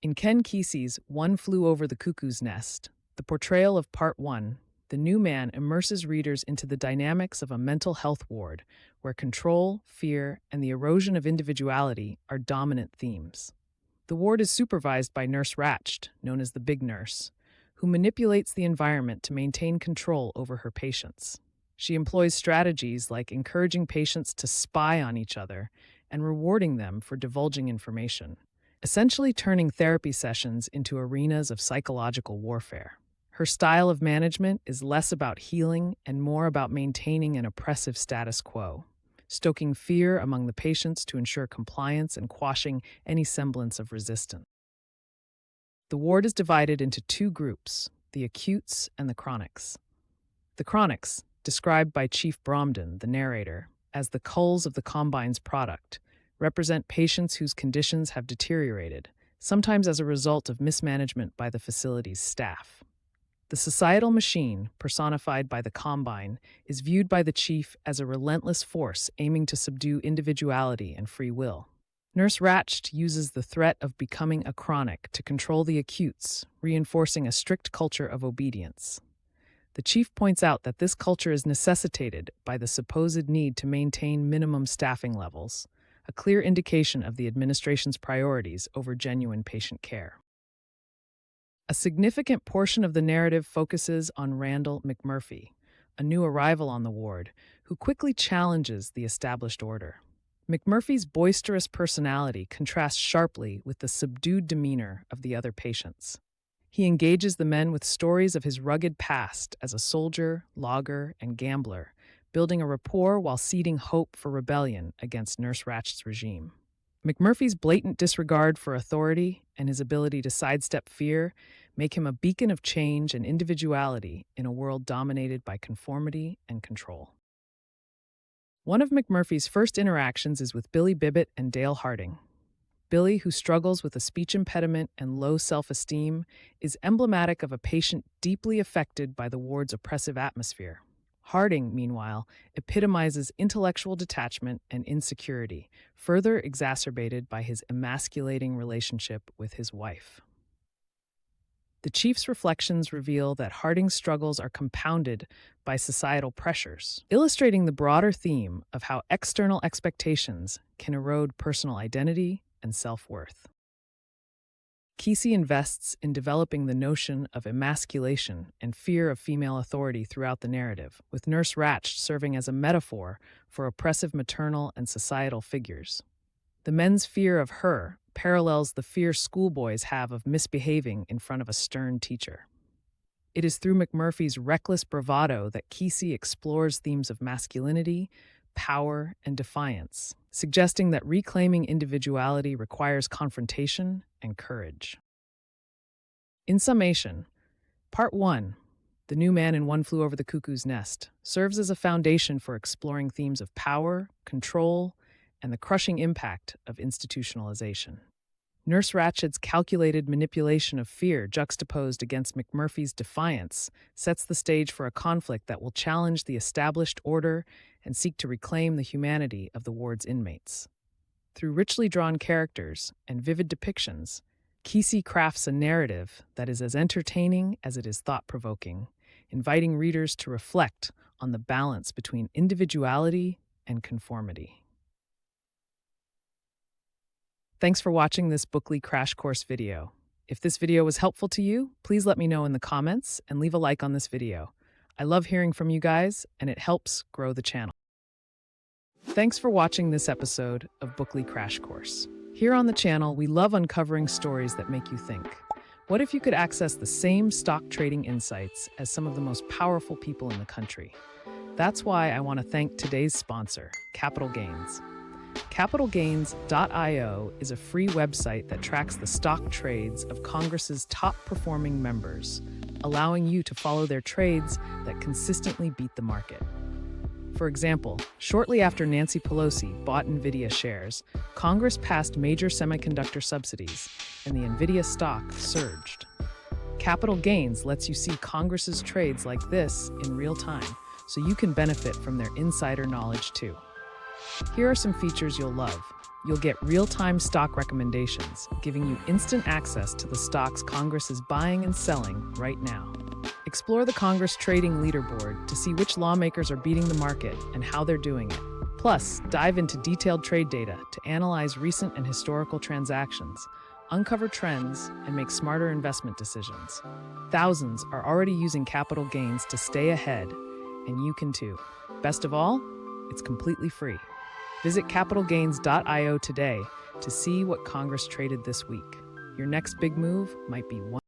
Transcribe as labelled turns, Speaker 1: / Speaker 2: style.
Speaker 1: In Ken Kesey's One Flew Over the Cuckoo's Nest, the portrayal of Part 1, the new man immerses readers into the dynamics of a mental health ward where control, fear, and the erosion of individuality are dominant themes. The ward is supervised by Nurse Ratched, known as the Big Nurse, who manipulates the environment to maintain control over her patients. She employs strategies like encouraging patients to spy on each other and rewarding them for divulging information, essentially turning therapy sessions into arenas of psychological warfare. Her style of management is less about healing and more about maintaining an oppressive status quo, stoking fear among the patients to ensure compliance and quashing any semblance of resistance. The ward is divided into two groups, the acutes and the chronics. The chronics, described by Chief Bromden, the narrator, as the culls of the combine's product, represent patients whose conditions have deteriorated, sometimes as a result of mismanagement by the facility's staff. The societal machine, personified by the combine, is viewed by the chief as a relentless force aiming to subdue individuality and free will. Nurse Ratched uses the threat of becoming a chronic to control the acutes, reinforcing a strict culture of obedience. The chief points out that this culture is necessitated by the supposed need to maintain minimum staffing levels, a clear indication of the administration's priorities over genuine patient care. A significant portion of the narrative focuses on Randle McMurphy, a new arrival on the ward, who quickly challenges the established order. McMurphy's boisterous personality contrasts sharply with the subdued demeanor of the other patients. He engages the men with stories of his rugged past as a soldier, logger, and gambler, building a rapport while seeding hope for rebellion against Nurse Ratchet's regime. McMurphy's blatant disregard for authority and his ability to sidestep fear make him a beacon of change and individuality in a world dominated by conformity and control. One of McMurphy's first interactions is with Billy Bibbit and Dale Harding. Billy, who struggles with a speech impediment and low self-esteem, is emblematic of a patient deeply affected by the ward's oppressive atmosphere. Harding, meanwhile, epitomizes intellectual detachment and insecurity, further exacerbated by his emasculating relationship with his wife. The chief's reflections reveal that Harding's struggles are compounded by societal pressures, illustrating the broader theme of how external expectations can erode personal identity and self-worth. Kesey invests in developing the notion of emasculation and fear of female authority throughout the narrative, with Nurse Ratched serving as a metaphor for oppressive maternal and societal figures. The men's fear of her parallels the fear schoolboys have of misbehaving in front of a stern teacher. It is through McMurphy's reckless bravado that Kesey explores themes of masculinity, power, and defiance, suggesting that reclaiming individuality requires confrontation and courage. In summation, Part 1, The New Man in One Flew Over the Cuckoo's Nest, serves as a foundation for exploring themes of power, control, and the crushing impact of institutionalization. Nurse Ratched's calculated manipulation of fear juxtaposed against McMurphy's defiance sets the stage for a conflict that will challenge the established order and seek to reclaim the humanity of the ward's inmates. Through richly drawn characters and vivid depictions, Kesey crafts a narrative that is as entertaining as it is thought-provoking, inviting readers to reflect on the balance between individuality and conformity. Thanks for watching this Bookly Crash Course video. If this video was helpful to you, please let me know in the comments and leave a like on this video. I love hearing from you guys, and it helps grow the channel. Thanks for watching this episode of Bookly Crash Course. Here on the channel, we love uncovering stories that make you think. What if you could access the same stock trading insights as some of the most powerful people in the country? That's why I want to thank today's sponsor, Capital Gains. CapitalGains.io is a free website that tracks the stock trades of Congress's top-performing members, allowing you to follow their trades that consistently beat the market. For example, shortly after Nancy Pelosi bought NVIDIA shares, Congress passed major semiconductor subsidies, and the NVIDIA stock surged. Capital Gains lets you see Congress's trades like this in real time, so you can benefit from their insider knowledge too. Here are some features you'll love. You'll get real-time stock recommendations, giving you instant access to the stocks Congress is buying and selling right now. Explore the Congress Trading Leaderboard to see which lawmakers are beating the market and how they're doing it. Plus, dive into detailed trade data to analyze recent and historical transactions, uncover trends, and make smarter investment decisions. Thousands are already using capital gains to stay ahead, and you can too. Best of all, it's completely free. Visit capitalgains.io today to see what Congress traded this week. Your next big move might be one.